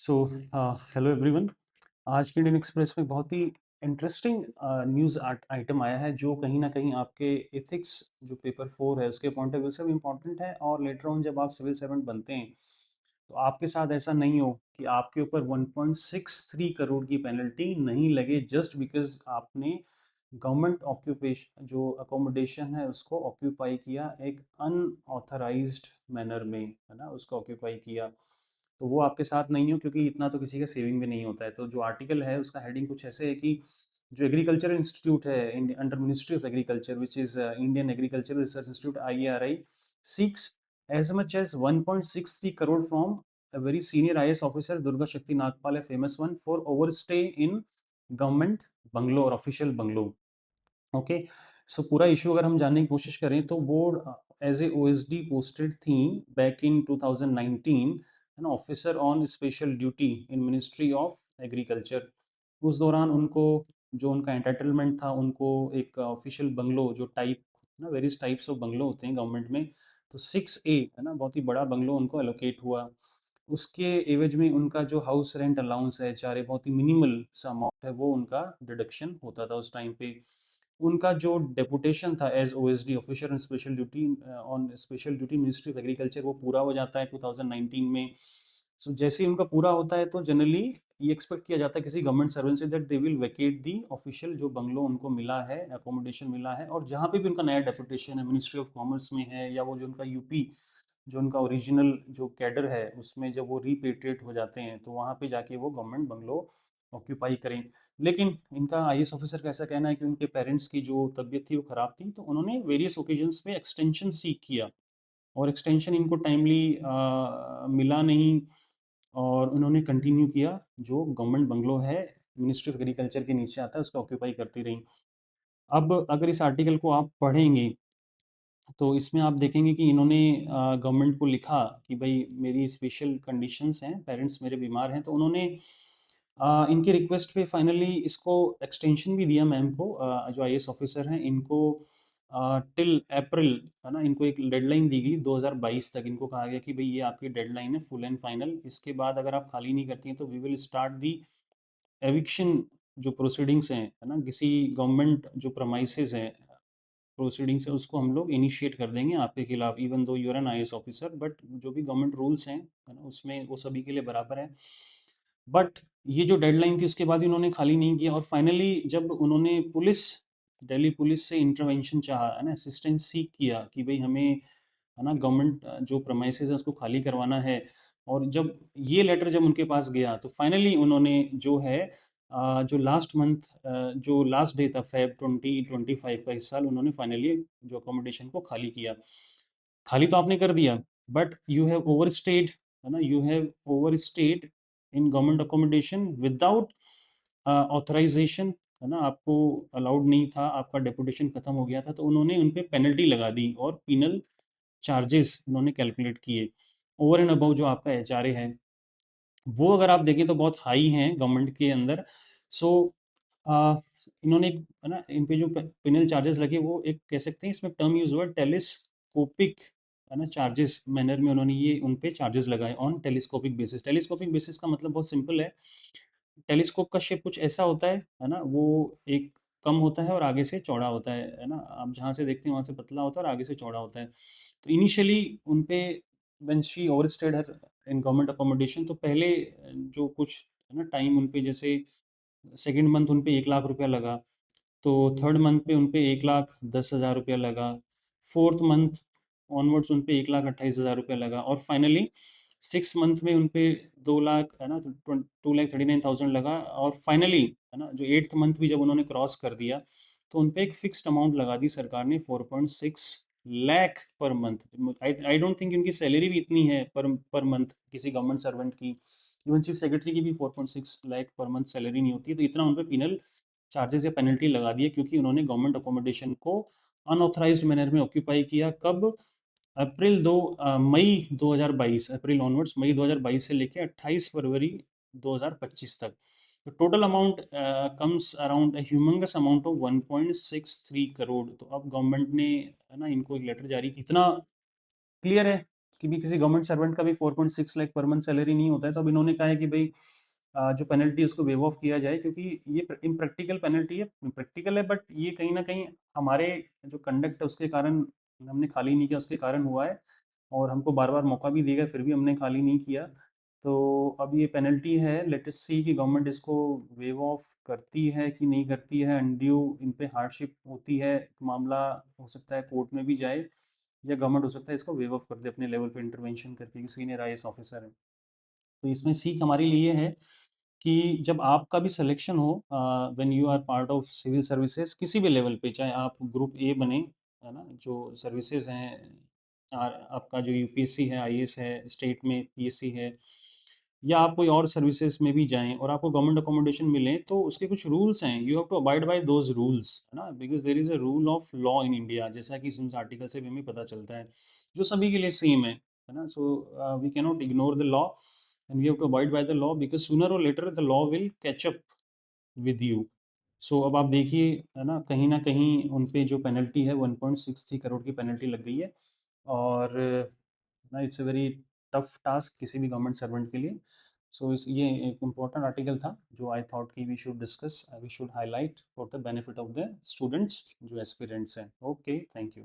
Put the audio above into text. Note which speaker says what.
Speaker 1: So hello everyone. आज के Indian express में बहुत ही इंटरेस्टिंग न्यूज़ आइटम आया है जो कहीं ना कहीं आपके एथिक्स जो पेपर 4 है उसके पॉइंट ऑफ व्यू से भी इम्पोर्टेंट है। और लेटर ऑन जब आप सिविल सर्वेंट बनते हैं तो आपके साथ ऐसा नहीं हो कि आपके ऊपर 1.63 करोड़ की पेनल्टी नहीं लगे जस्ट बिकॉज आपने गवर्नमेंट ऑक्यूपेशन जो अकोमोडेशन है उसको ऑक्यूपाई किया एक अनऑथराइज्ड मैनर में, है ना, उसको ऑक्यूपाई किया। तो वो आपके साथ नहीं हो क्योंकि इतना तो किसी का सेविंग भी नहीं होता है। तो जो आर्टिकल है उसका हेडिंग कुछ ऐसे है कि जो एग्रीकल्चर इंस्टीट्यूट है under ministry of agriculture which is Indian agriculture research institute IARI seeks as much as 1.63 crore from a very senior IAS officer Durga Shakti Nagpal, a famous one, for overstay in government bungalow और official bungalow। Okay, सो पूरा issue अगर हम जानने की कोशिश करें तो वो एज ए OSD पोस्टेड थी back in 2019, an officer on special duty in ministry of agriculture. उस दौरान उनको जो उनका एंटाइटलमेंट था, उनको एक ऑफिशियल बंगलो जो टाइप ना वेरियस टाइप्स ऑफ बंगलो होते हैं गवर्नमेंट में, तो 6A, है ना, बहुत ही बड़ा बंगलो उनको एलोकेट हुआ। उसके एवज में उनका जो हाउस रेंट अलाउंस है, चाहे बहुत ही मिनिमल सा अमाउंट है, वो उनका डिडक्शन होता था उस टाइम पे। उनका जो डेपुटेशन था as OSD officer on special duty ministry of agriculture वो पूरा हो जाता है 2019 में। सो जैसे ही उनका पूरा होता है तो जनरली ये एक्सपेक्ट किया जाता है किसी government servant say that they will vacate the official जो बंगलो उनको मिला है, अकोमोडेशन मिला है, और जहाँ पे भी उनका नया डेपुटेशन है, मिनिस्ट्री ऑफ कॉमर्स में है या वो जो उनका यूपी जो उनका ओरिजिनल जो कैडर है उसमें जब वो रिपेट्रिएट हो जाते हैं तो वहाँ पे जाके वो गवर्नमेंट बंगलो ऑक्यूपाई करें। लेकिन इनका IAS ऑफिसर का ऐसा कहना है कि उनके पेरेंट्स की जो तबीयत थी वो ख़राब थी, तो उन्होंने वेरियस ओकेजन्स पे एक्सटेंशन सीख किया और एक्सटेंशन इनको टाइमली मिला नहीं, और उन्होंने कंटिन्यू किया जो गवर्नमेंट बंगलो है मिनिस्ट्री ऑफ एग्रीकल्चर के नीचे आता है उसका ऑक्यूपाई करती रही। अब अगर इस आर्टिकल को आप पढ़ेंगे तो इसमें आप देखेंगे कि इन्होंने गवर्नमेंट को लिखा कि भाई मेरी स्पेशल कंडीशंस हैं, पेरेंट्स मेरे बीमार हैं, तो उन्होंने इनके रिक्वेस्ट पे फाइनली इसको एक्सटेंशन भी दिया मैम को, जो IAS ऑफिसर हैं इनको टिल अप्रैल, है ना, इनको एक डेडलाइन दी गई 2022 तक। इनको कहा गया कि भाई ये आपकी डेडलाइन है फुल एंड फाइनल, इसके बाद अगर आप खाली नहीं करती हैं तो we will start the eviction जो प्रोसीडिंग्स हैं, है ना, किसी गवर्नमेंट जो प्रमाइसेस हैं प्रोसीडिंग्स है उसको हम लोग इनिशिएट कर देंगे आपके खिलाफ, even though you're an IAS officer, but जो भी गवर्नमेंट रूल्स हैं, है ना, उसमें वो सभी के लिए बराबर है। बट ये जो डेडलाइन थी उसके बाद भी उन्होंने खाली नहीं किया, और फाइनली जब उन्होंने दिल्ली पुलिस से इंटरवेंशन चाहा, है ना, असिस्टेंस सीख किया कि भाई हमें, है ना, गवर्नमेंट जो प्रमाइसेस है उसको खाली करवाना है, और जब ये लेटर जब उनके पास गया तो फाइनली उन्होंने जो है जो लास्ट मंथ जो लास्ट डे था फेब 2025 का, इस साल उन्होंने फाइनली जो अकोमोडेशन को खाली किया। खाली तो आपने कर दिया बट यू हैव ओवरस्टेड, है ना, you have overstayed in government accommodation without authorisation, है ना, आपको अलाउड नहीं था, आपका डेपुटेशन खत्म हो गया था, तो उन्होंने उन पे पेनल्टी लगा दी और पिनल चार्जेस उन्होंने कैलकुलेट किए ओवर एंड अबव जो आपका HRA है। वो अगर आप देखें तो बहुत हाई हैं गवर्नमेंट के अंदर। सो इन्होंने है ना इन पे जो पिनल चार्जेस लगे वो एक कह सकते हैं, इसमें टर्म यूज हुआ टेलीस्कोपिक, है ना, चार्जेस मैनर में उन्होंने ये उन पे चार्जेस लगाए on telescopic basis. Telescopic basis का मतलब बहुत सिंपल है, टेलीस्कोप का शेप कुछ ऐसा होता है ना, वो एक कम होता है और आगे से चौड़ा होता है ना, आप जहाँ से देखते हैं वहाँ से पतला होता है और आगे से चौड़ा होता है। तो इनिशियली उन पे when she overstayed her in government accommodation, तो पहले जो कुछ, है ना, टाइम उन पे जैसे सेकंड मंथ उन पे 1 लाख रुपया लगा, तो थर्ड मंथ पे उन पे 1,10,000 रुपया लगा, फोर्थ मंथ ऑनवर्ड्स उन पे 1,28,000 रुपया लगा, और फाइनली 6 मंथ में उन पे 2 लाख, है ना, 2,39,000 लगा, और फाइनली, है ना, जो 8th मंथ भी जब उन्होंने क्रॉस कर दिया तो उन पे एक फिक्स्ड अमाउंट लगा दी सरकार ने 4.6 lakh per month. I don't think उनकी सैलरी भी इतनी है पर मंथ किसी गवर्नमेंट सर्वेंट की, इवन चीफ सेक्रेटरी की भी 4.6 लाख पर मंथ सैलरी नहीं होती है, तो इतना उन पे पिनल चार्जेस या पेनल्टी लगा दिए क्योंकि उन्होंने गवर्नमेंट अकोमोडेशन को अनऑथराइज्ड मैनर में ऑक्यूपाई किया। कब? मई 2022, अप्रैल ऑनवर्ड्स, मई 2022 से लेके 28 फरवरी 2025 तक। तो total amount comes around humongous amount of 1.63 crore. तो अब गवर्नमेंट ने, है ना, इनको एक लेटर जारी, इतना क्लियर है कि भी किसी गवर्नमेंट सर्वेंट का भी 4.6 लाख पर मंथ सैलरी नहीं होता है, तो अब इन्होंने कहा है कि भाई जो पेनल्टी है उसको वेव ऑफ किया जाए, क्योंकि ये इम्प्रैक्टिकल पेनल्टी है, प्रैक्टिकल है बट ये कहीं ना कहीं हमारे जो कंडक्ट है उसके कारण हमने खाली नहीं किया, उसके कारण हुआ है, और हमको बार बार मौका भी दिया गया फिर भी हमने खाली नहीं किया। तो अब ये पेनल्टी है, लेट अस सी कि गवर्नमेंट इसको वेव ऑफ करती है कि नहीं करती है, अनड्यू इन पे हार्डशिप होती है, मामला हो सकता है कोर्ट में भी जाए, या गवर्नमेंट हो सकता है इसको वेव ऑफ कर दे अपने लेवल पे इंटरवेंशन करके कि सीनियर आईएएस ऑफिसर है। तो इसमें सीख हमारे लिए है कि जब आपका भी सिलेक्शन हो, when you are part of civil services किसी भी लेवल पे, चाहे आप ग्रुप ए बने, है ना, जो सर्विसेज हैं, आपका जो यूपीएससी है, आईएएस है, स्टेट में पीएससी है, या आप कोई और सर्विसेज में भी जाएं और आपको गवर्नमेंट अकोमोडेशन मिले, तो उसके कुछ रूल्स हैं, you have to abide by those rules, है ना, because there is a rule of law in India, जैसा कि इस आर्टिकल से भी हमें पता चलता है, जो सभी के लिए सेम है ना। So we cannot ignore the law and we have to abide by the law because sooner or later the law will catch up with you. So अब आप देखिए, है ना कहीं उन पे जो पेनल्टी है 1.63 करोड़ की पेनल्टी लग गई है, और ना it's a very tough task किसी भी गवर्नमेंट सर्वेंट के लिए। सो इस ये एक इम्पोर्टेंट आर्टिकल था जो आई थॉट कि we should discuss, we should highlight for the benefit of the students जो एस्पिरेंट्स हैं। Okay, thank you.